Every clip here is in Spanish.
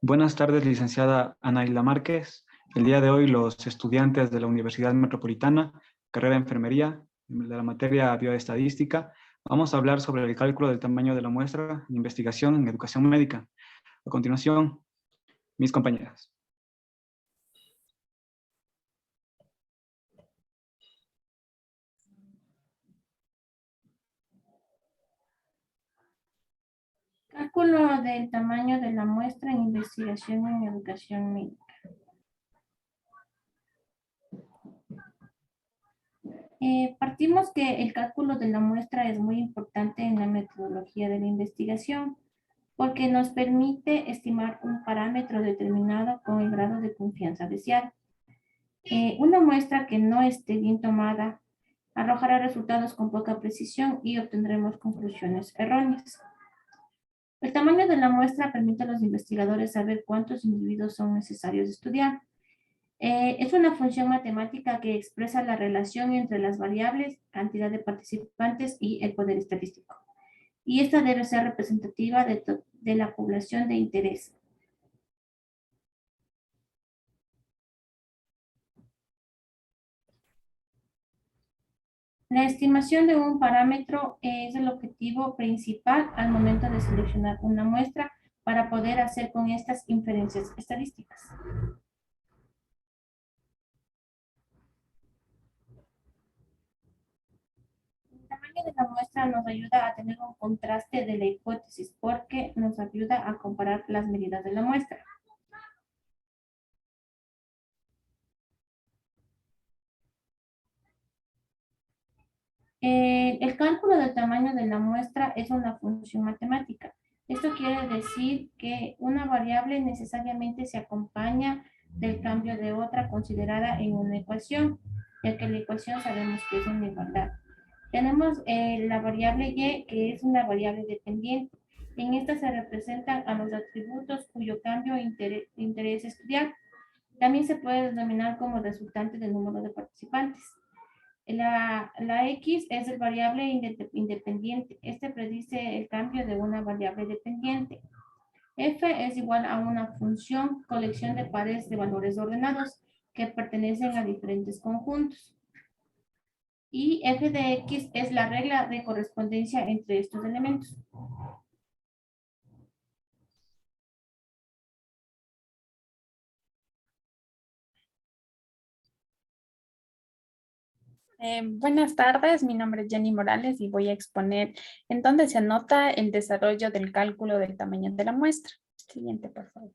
Buenas tardes, licenciada Anaíla Márquez. El día de hoy los estudiantes de la Universidad Metropolitana, carrera de Enfermería, de la materia Bioestadística, vamos a hablar sobre el cálculo del tamaño de la muestra de investigación en educación médica. A continuación, mis compañeras. Cálculo del tamaño de la muestra en investigación en educación médica. Partimos que el cálculo de la muestra es muy importante en la metodología de la investigación porque nos permite estimar un parámetro determinado con el grado de confianza deseado. Una muestra que no esté bien tomada arrojará resultados con poca precisión y obtendremos conclusiones erróneas. El tamaño de la muestra permite a los investigadores saber cuántos individuos son necesarios estudiar. Es una función matemática que expresa la relación entre las variables, cantidad de participantes y el poder estadístico. Y esta debe ser representativa de la población de interés. La estimación de un parámetro es el objetivo principal al momento de seleccionar una muestra para poder hacer con estas inferencias estadísticas. El tamaño de la muestra nos ayuda a tener un contraste de la hipótesis porque nos ayuda a comparar las medidas de la muestra. El cálculo del tamaño de la muestra es una función matemática. Esto quiere decir que una variable necesariamente se acompaña del cambio de otra considerada en una ecuación, ya que la ecuación sabemos que es una igualdad. Tenemos la variable y, que es una variable dependiente. En esta se representan a los atributos cuyo cambio interés estudiar. También se puede denominar como resultante del número de participantes. La X es el variable independiente. Este predice el cambio de una variable dependiente. F es igual a una función, colección de pares de valores ordenados que pertenecen a diferentes conjuntos. Y f de x es la regla de correspondencia entre estos elementos. Buenas tardes, mi nombre es Jenny Morales y voy a exponer en dónde se anota el desarrollo del cálculo del tamaño de la muestra. Siguiente, por favor.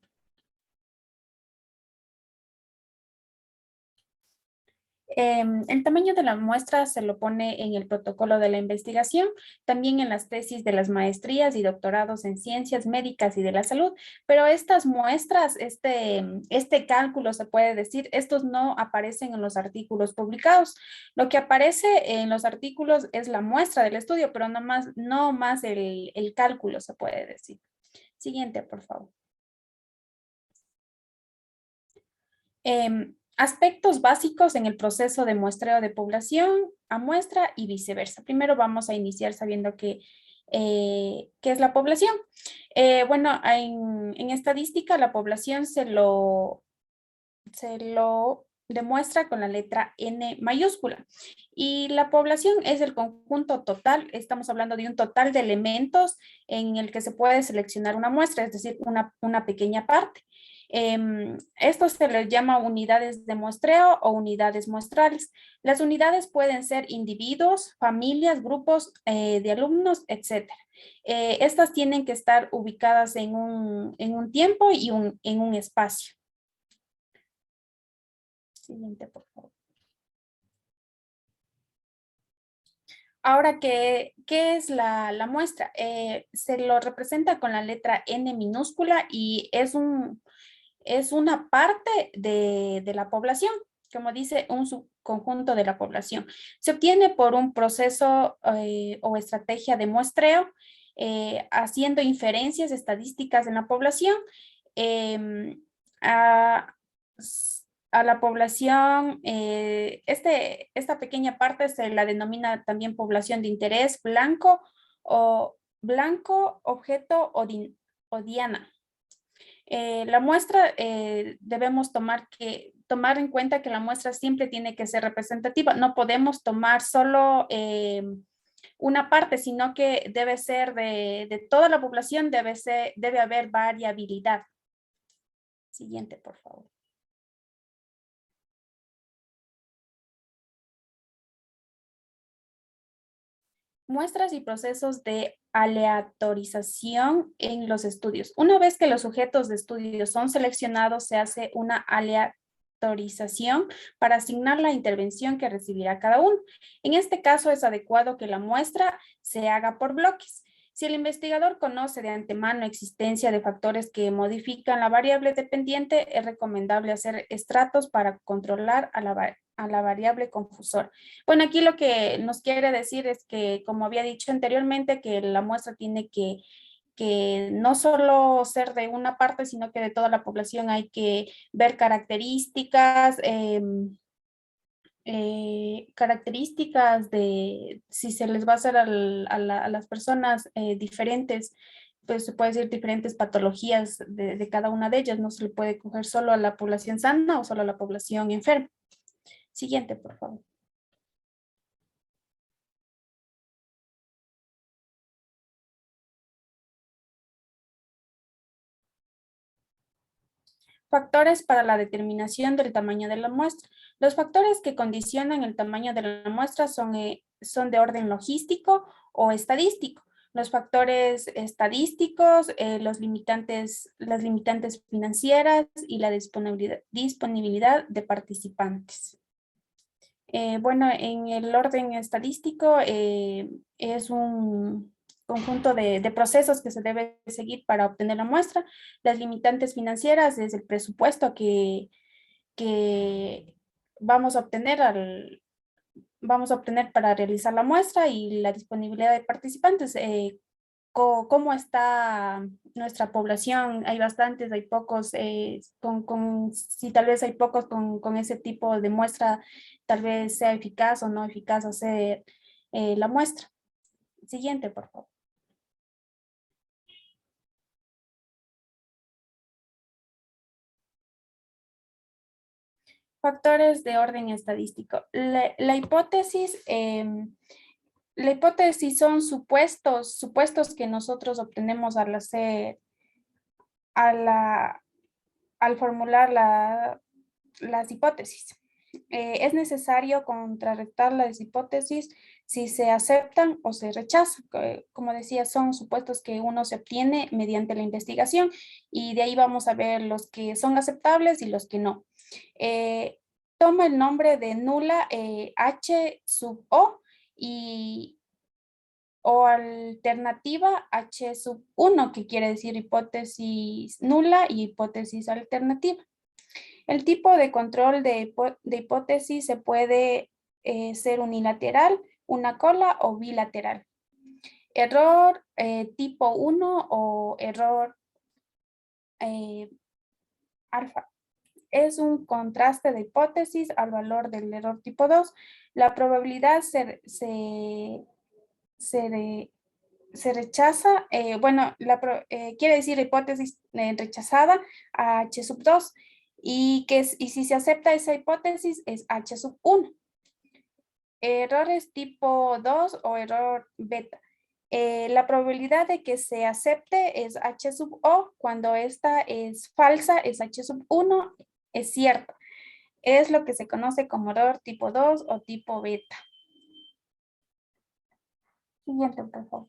El tamaño de la muestra se lo pone en el protocolo de la investigación, también en las tesis de las maestrías y doctorados en ciencias médicas y de la salud, pero estas muestras, este cálculo se puede decir, estos no aparecen en los artículos publicados. Lo que aparece en los artículos es la muestra del estudio, pero no más el cálculo se puede decir. Siguiente, por favor. Aspectos básicos en el proceso de muestreo de población a muestra y viceversa. Primero vamos a iniciar sabiendo qué es la población. Bueno, en estadística la población se lo demuestra con la letra N mayúscula. Y la población es el conjunto total, estamos hablando de un total de elementos en el que se puede seleccionar una muestra, es decir, una pequeña parte. Esto se les llama unidades de muestreo o unidades muestrales. Las unidades pueden ser individuos, familias, grupos de alumnos, etc. Estas tienen que estar ubicadas en un tiempo y en un espacio. Siguiente, por favor. Ahora, ¿qué es la muestra? Se lo representa con la letra N minúscula y es una parte de la población, como dice, un subconjunto de la población. Se obtiene por un proceso o estrategia de muestreo, haciendo inferencias estadísticas en la población. A, a la población, esta pequeña parte se la denomina también población de interés blanco, objeto o diana. La muestra debemos tomar en cuenta que la muestra siempre tiene que ser representativa. No podemos tomar solo una parte, sino que debe ser de toda la población, debe haber variabilidad. Siguiente, por favor. Muestras y procesos de aleatorización en los estudios. Una vez que los sujetos de estudio son seleccionados, se hace una aleatorización para asignar la intervención que recibirá cada uno. En este caso, es adecuado que la muestra se haga por bloques. Si el investigador conoce de antemano la existencia de factores que modifican la variable dependiente, es recomendable hacer estratos para controlar a la variable confusora. Bueno, aquí lo que nos quiere decir es que, como había dicho anteriormente, que la muestra tiene que no solo ser de una parte, sino que de toda la población. Hay que ver características, características de si se les va a hacer a las personas diferentes, pues se puede decir diferentes patologías de cada una de ellas. No se le puede coger solo a la población sana o solo a la población enferma. Siguiente, por favor. Factores para la determinación del tamaño de la muestra. Los factores que condicionan el tamaño de la muestra son de orden logístico o estadístico. Los factores estadísticos, las limitantes financieras y la disponibilidad de participantes. Bueno, en el orden estadístico es un conjunto de procesos que se debe seguir para obtener la muestra. Las limitantes financieras es el presupuesto que vamos a obtener para realizar la muestra, y la disponibilidad de participantes. ¿Cómo está nuestra población? Hay bastantes, hay pocos, si tal vez hay pocos con ese tipo de muestra, tal vez sea eficaz o no eficaz hacer la muestra. Siguiente, por favor. Factores de orden estadístico. La hipótesis son supuestos que nosotros obtenemos al formular las hipótesis. Es necesario contrarrestar las hipótesis si se aceptan o se rechazan. Como decía, son supuestos que uno se obtiene mediante la investigación, y de ahí vamos a ver los que son aceptables y los que no. Toma el nombre de nula H sub O o alternativa H sub 1, que quiere decir hipótesis nula y hipótesis alternativa. El tipo de control de hipótesis se puede ser unilateral, una cola o bilateral. Error tipo 1 o error alfa. Es un contraste de hipótesis al valor del error tipo 2. La probabilidad se rechaza, quiere decir hipótesis rechazada a H sub 2, y si se acepta esa hipótesis es H sub 1. Errores tipo 2 o error beta. La probabilidad de que se acepte es H sub O, cuando esta es falsa es H sub 1, es cierta. Es lo que se conoce como error tipo 2 o tipo beta. Siguiente, por favor.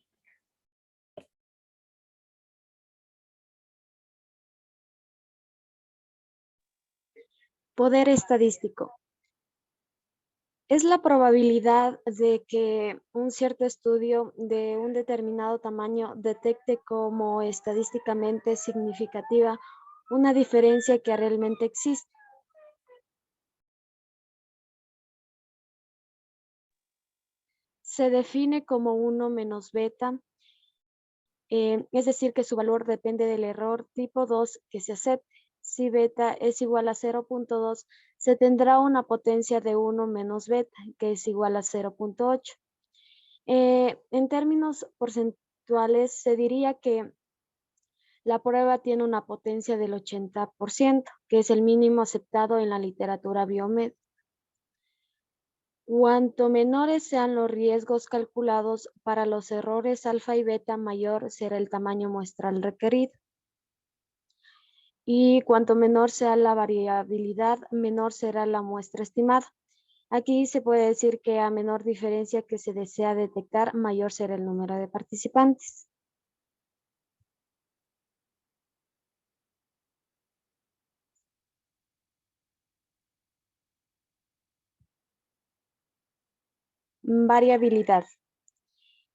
Poder estadístico. Es la probabilidad de que un cierto estudio de un determinado tamaño detecte como estadísticamente significativa una diferencia que realmente existe. Se define como 1 menos beta, es decir, que su valor depende del error tipo 2 que se acepte. Si beta es igual a 0.2, se tendrá una potencia de 1 menos beta, que es igual a 0.8. En términos porcentuales, se diría que La prueba tiene una potencia del 80%, que es el mínimo aceptado en la literatura biomédica. Cuanto menores sean los riesgos calculados para los errores alfa y beta, mayor será el tamaño muestral requerido. Y cuanto menor sea la variabilidad, menor será la muestra estimada. Aquí se puede decir que a menor diferencia que se desea detectar, mayor será el número de participantes. Variabilidad.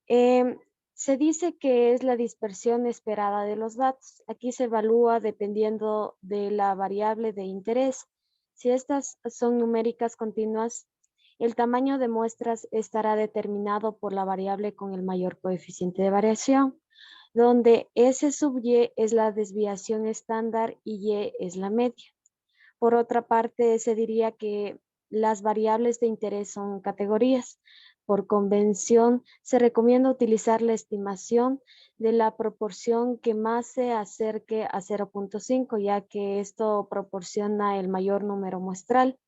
Se dice que es la dispersión esperada de los datos. Aquí se evalúa dependiendo de la variable de interés. Si estas son numéricas continuas, el tamaño de muestras estará determinado por la variable con el mayor coeficiente de variación, donde S sub Y es la desviación estándar y Y es la media. Por otra parte, se diría que las variables de interés son categorías. Por convención, se recomienda utilizar la estimación de la proporción que más se acerque a 0.5, ya que esto proporciona el mayor número muestral.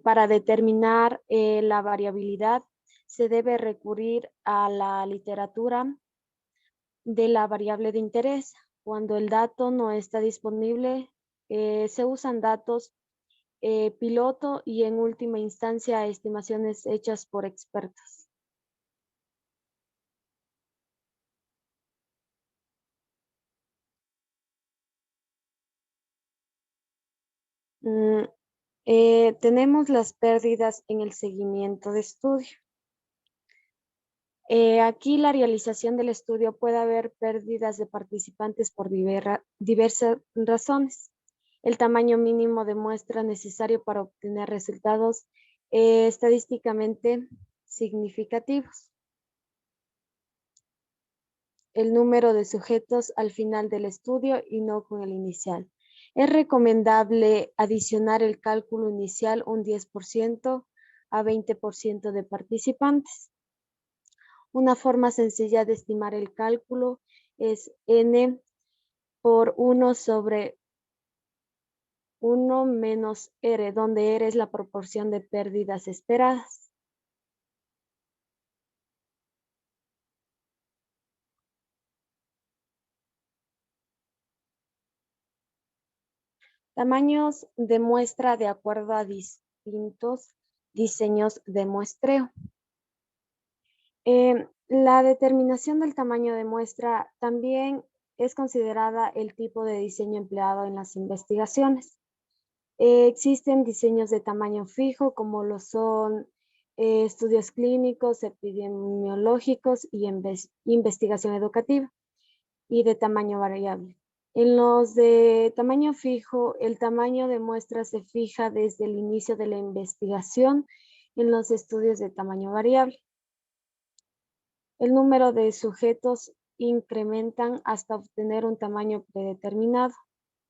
Para determinar la variabilidad, se debe recurrir a la literatura de la variable de interés. Cuando el dato no está disponible, se usan datos piloto y en última instancia estimaciones hechas por expertos. Tenemos las pérdidas en el seguimiento de estudio. Aquí la realización del estudio puede haber pérdidas de participantes por diversas razones. El tamaño mínimo de muestra necesario para obtener resultados estadísticamente significativos. El número de sujetos al final del estudio y no con el inicial. Es recomendable adicionar el cálculo inicial un 10% a 20% de participantes. Una forma sencilla de estimar el cálculo es N por 1 sobre 1 menos R, donde R es la proporción de pérdidas esperadas. Tamaños de muestra de acuerdo a distintos diseños de muestreo. La determinación del tamaño de muestra también es considerada el tipo de diseño empleado en las investigaciones. Existen diseños de tamaño fijo, como lo son estudios clínicos, epidemiológicos y investigación educativa, y de tamaño variable. En los de tamaño fijo, el tamaño de muestra se fija desde el inicio de la investigación en los estudios de tamaño variable. El número de sujetos incrementan hasta obtener un tamaño predeterminado.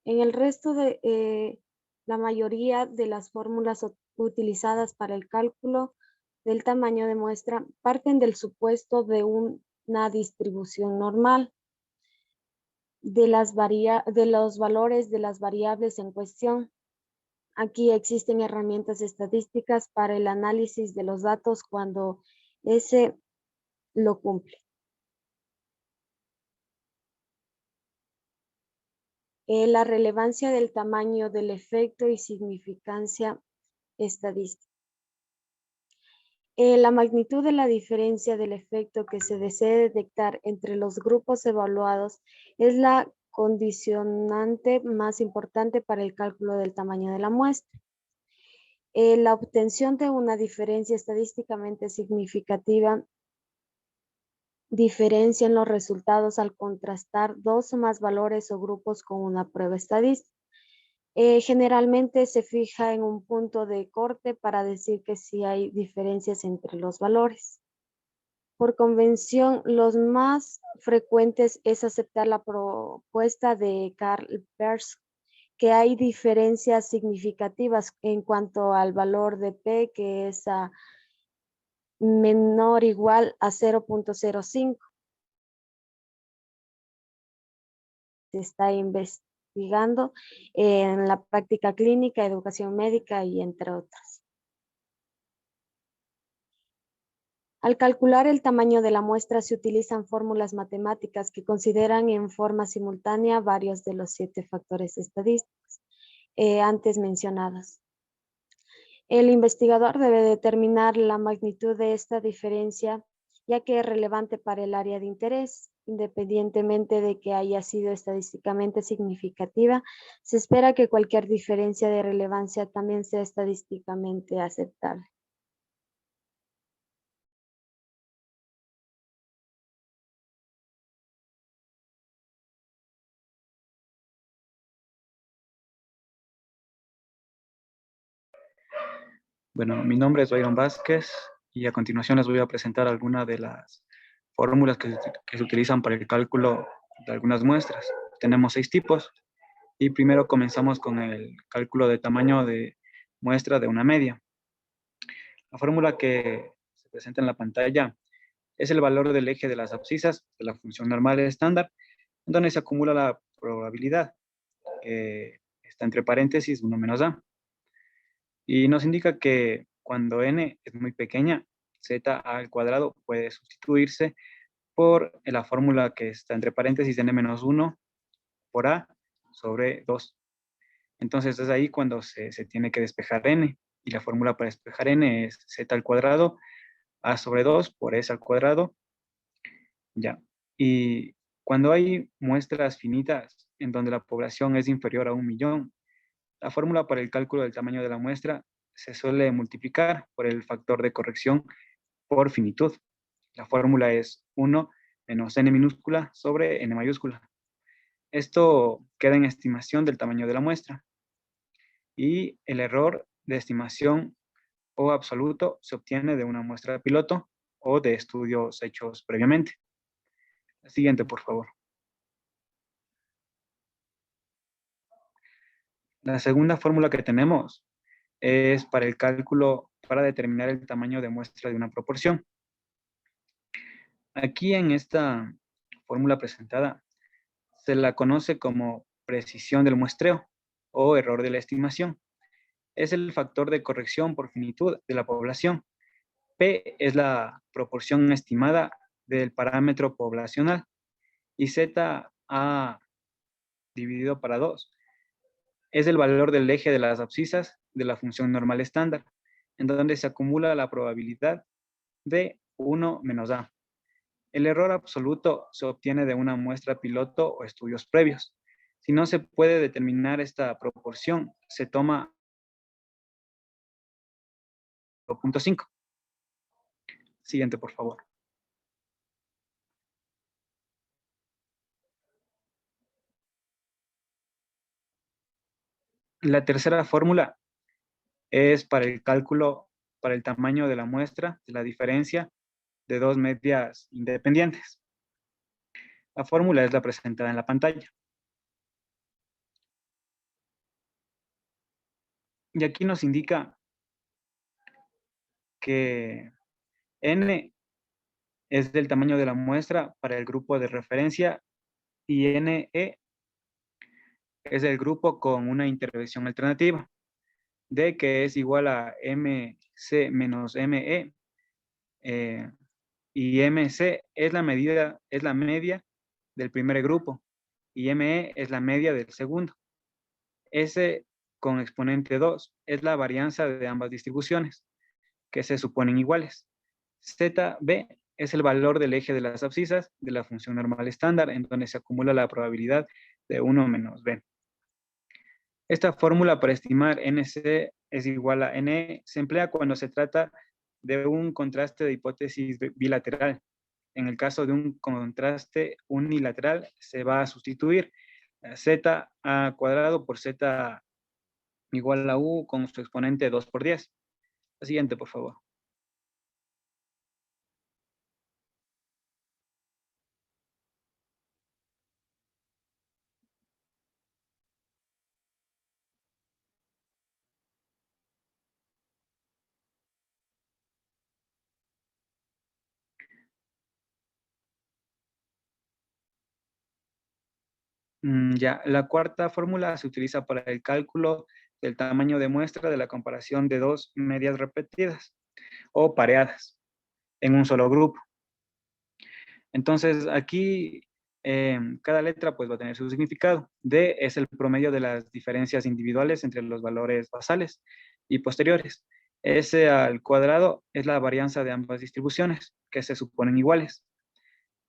En el resto de la mayoría de las fórmulas utilizadas para el cálculo del tamaño de muestra parten del supuesto de una distribución normal de los valores de las variables en cuestión. Aquí existen herramientas estadísticas para el análisis de los datos cuando ese lo cumple. La relevancia del tamaño del efecto y significancia estadística. La magnitud de la diferencia del efecto que se desee detectar entre los grupos evaluados es la condicionante más importante para el cálculo del tamaño de la muestra. La obtención de una diferencia estadísticamente significativa diferencia en los resultados al contrastar dos o más valores o grupos con una prueba estadística. Generalmente se fija en un punto de corte para decir que sí hay diferencias entre los valores. Por convención, los más frecuentes es aceptar la propuesta de Carl Pearson, que hay diferencias significativas en cuanto al valor de P, que es menor o igual a 0.05. se está investigando en la práctica clínica, educación médica y entre otras. Al calcular el tamaño de la muestra se utilizan fórmulas matemáticas que consideran en forma simultánea varios de los 7 factores estadísticos antes mencionados. El investigador debe determinar la magnitud de esta diferencia, ya que es relevante para el área de interés. Independientemente de que haya sido estadísticamente significativa, se espera que cualquier diferencia de relevancia también sea estadísticamente aceptable. Bueno, mi nombre es Byron Vázquez y a continuación les voy a presentar algunas de las fórmulas que se utilizan para el cálculo de algunas muestras. Tenemos 6 tipos y primero comenzamos con el cálculo de tamaño de muestra de una media. La fórmula que se presenta en la pantalla es el valor del eje de las abscisas de la función normal estándar, en donde se acumula la probabilidad, que está entre paréntesis 1 menos a. Y nos indica que cuando n es muy pequeña, z al cuadrado puede sustituirse por la fórmula que está entre paréntesis n menos 1 por a sobre 2. Entonces es ahí cuando se tiene que despejar n. Y la fórmula para despejar n es z al cuadrado, a sobre 2 por s al cuadrado. Ya. Y cuando hay muestras finitas en donde la población es inferior a 1.000.000, la fórmula para el cálculo del tamaño de la muestra se suele multiplicar por el factor de corrección por finitud. La fórmula es 1 menos n minúscula sobre n mayúscula. Esto queda en estimación del tamaño de la muestra. Y el error de estimación o absoluto se obtiene de una muestra piloto o de estudios hechos previamente. La siguiente, por favor. La segunda fórmula que tenemos es para el cálculo para determinar el tamaño de muestra de una proporción. Aquí en esta fórmula presentada se la conoce como precisión del muestreo o error de la estimación. Es el factor de corrección por finitud de la población. P es la proporción estimada del parámetro poblacional y Z A dividido para 2 es el valor del eje de las abscisas de la función normal estándar, en donde se acumula la probabilidad de 1 menos a. El error absoluto se obtiene de una muestra piloto o estudios previos. Si no se puede determinar esta proporción, se toma 0.5. Siguiente, por favor. La tercera fórmula es para el cálculo, para el tamaño de la muestra, de la diferencia de dos medias independientes. La fórmula es la presentada en la pantalla. Y aquí nos indica que n es del tamaño de la muestra para el grupo de referencia y NE es el grupo con una intervención alternativa. D que es igual a MC menos ME y MC es la medida, es la media del primer grupo y ME es la media del segundo. S con exponente 2 es la varianza de ambas distribuciones que se suponen iguales. ZB es el valor del eje de las abscisas de la función normal estándar en donde se acumula la probabilidad de 1 menos B. Esta fórmula para estimar NC es igual a NE se emplea cuando se trata de un contraste de hipótesis bilateral. En el caso de un contraste unilateral se va a sustituir Z a cuadrado por Z igual a U con su exponente 2 por 10. La siguiente, por favor. Ya, la cuarta fórmula se utiliza para el cálculo del tamaño de muestra de la comparación de dos medias repetidas o pareadas en un solo grupo. Entonces, aquí cada letra pues va a tener su significado. D es el promedio de las diferencias individuales entre los valores basales y posteriores. S al cuadrado es la varianza de ambas distribuciones, que se suponen iguales.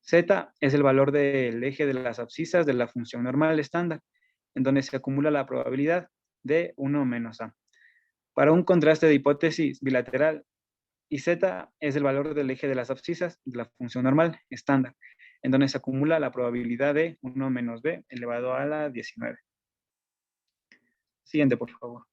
Z es el valor del eje de las abscisas de la función normal estándar, en donde se acumula la probabilidad de 1 menos A. Para un contraste de hipótesis bilateral, y Z es el valor del eje de las abscisas de la función normal estándar, en donde se acumula la probabilidad de 1 menos B elevado a la 19. Siguiente, por favor.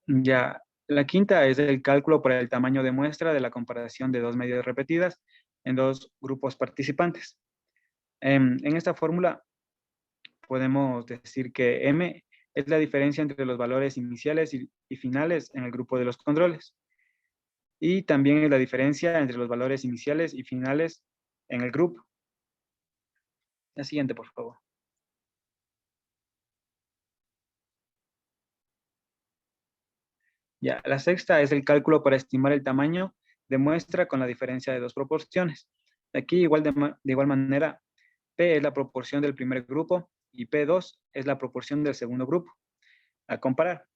Ya, la quinta es el cálculo para el tamaño de muestra de la comparación de dos medidas repetidas en dos grupos participantes. En esta fórmula podemos decir que M es la diferencia entre los valores iniciales y finales en el grupo de los controles. Y también es la diferencia entre los valores iniciales y finales en el grupo. La siguiente, por favor. Ya, la sexta es el cálculo para estimar el tamaño de muestra con la diferencia de dos proporciones. Aquí, de igual manera, P es la proporción del primer grupo y P2 es la proporción del segundo grupo. A comparar.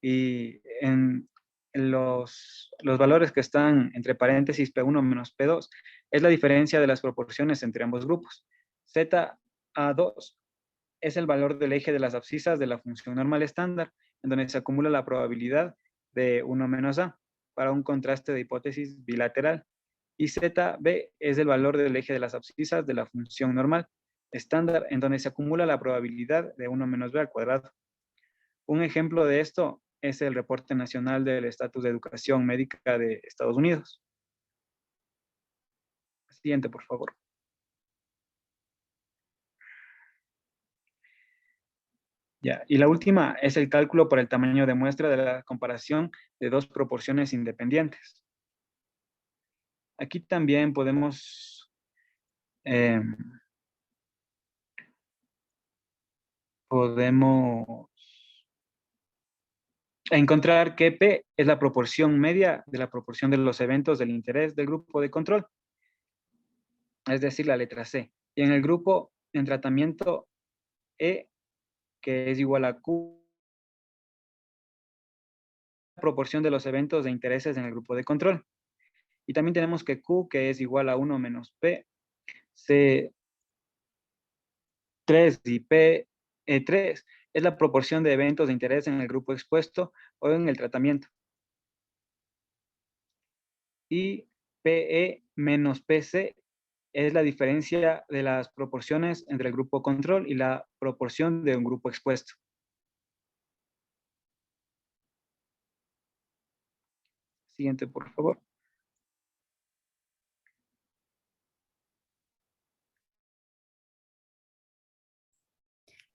Y en los valores que están entre paréntesis P1 menos P2 es la diferencia de las proporciones entre ambos grupos. ZA2 es el valor del eje de las abscisas de la función normal estándar, en donde se acumula la probabilidad de 1 menos A para un contraste de hipótesis bilateral. Y ZB es el valor del eje de las abscisas de la función normal estándar, en donde se acumula la probabilidad de 1 menos B al cuadrado. Un ejemplo de esto es el Reporte Nacional del Estatus de Educación Médica de Estados Unidos. Siguiente, por favor. Ya, y la última es el cálculo para el tamaño de muestra de la comparación de dos proporciones independientes. Aquí también podemos encontrar que P es la proporción media de la proporción de los eventos del interés del grupo de control, es decir, la letra C. Y en el grupo en tratamiento E, que es igual a Q, proporción de los eventos de intereses en el grupo de control. Y también tenemos que Q, que es igual a 1 menos P, C3 y P3 es la proporción de eventos de interés en el grupo expuesto o en el tratamiento. Y PE menos PC es la diferencia de las proporciones entre el grupo control y la proporción de un grupo expuesto. Siguiente, por favor.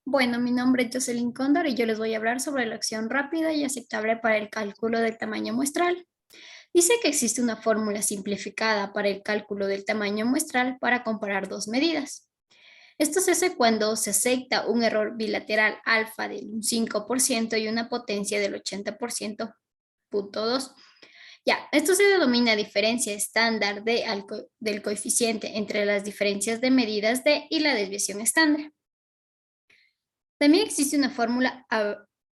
Bueno, mi nombre es Jocelyn Cóndor y yo les voy a hablar sobre la acción rápida y aceptable para el cálculo del tamaño muestral. Dice que existe una fórmula simplificada para el cálculo del tamaño muestral para comparar dos medidas. Esto se hace cuando se acepta un error bilateral alfa del 5% y una potencia del 80%, punto 2. Ya, esto se denomina diferencia estándar del coeficiente entre las diferencias de medidas D y la desviación estándar. También existe una fórmula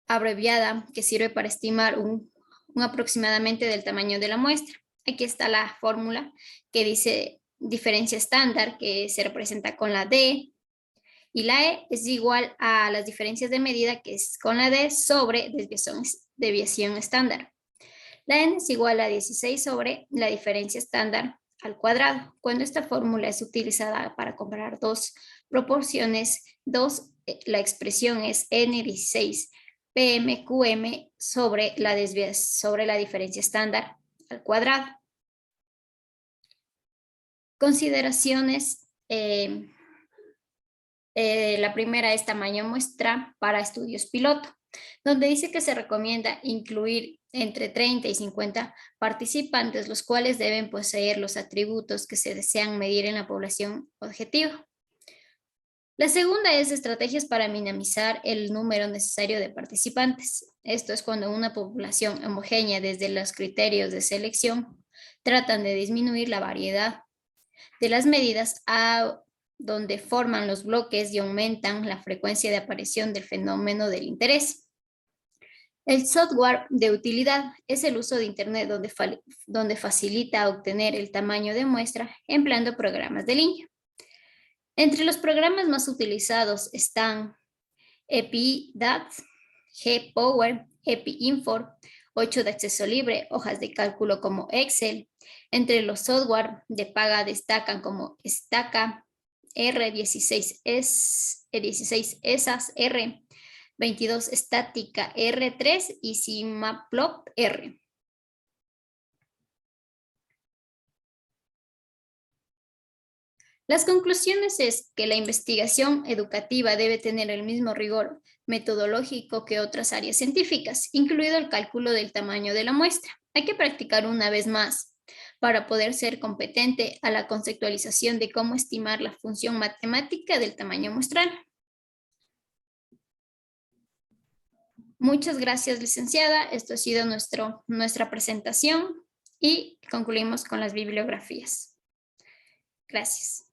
abreviada que sirve para estimar un aproximadamente del tamaño de la muestra. Aquí está la fórmula que dice diferencia estándar, que se representa con la D, y la E es igual a las diferencias de medida, que es con la D sobre desviación estándar. La N es igual a 16 sobre la diferencia estándar al cuadrado. Cuando esta fórmula es utilizada para comparar dos proporciones, la expresión es N16 PMQM sobre la diferencia estándar al cuadrado. Consideraciones. La primera es tamaño muestra para estudios piloto. donde dice que se recomienda incluir entre 30 y 50 participantes, los cuales deben poseer los atributos que se desean medir en la población objetivo. La segunda es estrategias para minimizar el número necesario de participantes. Esto es cuando una población homogénea desde los criterios de selección tratan de disminuir la variedad de las medidas a donde forman los bloques y aumentan la frecuencia de aparición del fenómeno del interés. El software de utilidad es el uso de Internet donde facilita obtener el tamaño de muestra empleando programas de línea. Entre los programas más utilizados están EpiDat, GPower, EpiInfor, 8 de acceso libre, hojas de cálculo como Excel. Entre los software de paga destacan como Staka, R16 ESAS R, 22 Estática R3 y Simaplot R. Las conclusiones es que la investigación educativa debe tener el mismo rigor metodológico que otras áreas científicas, incluido el cálculo del tamaño de la muestra. Hay que practicar una vez más para poder ser competente a la conceptualización de cómo estimar la función matemática del tamaño muestral. Muchas gracias, licenciada. Esto ha sido nuestra presentación y concluimos con las bibliografías. Gracias.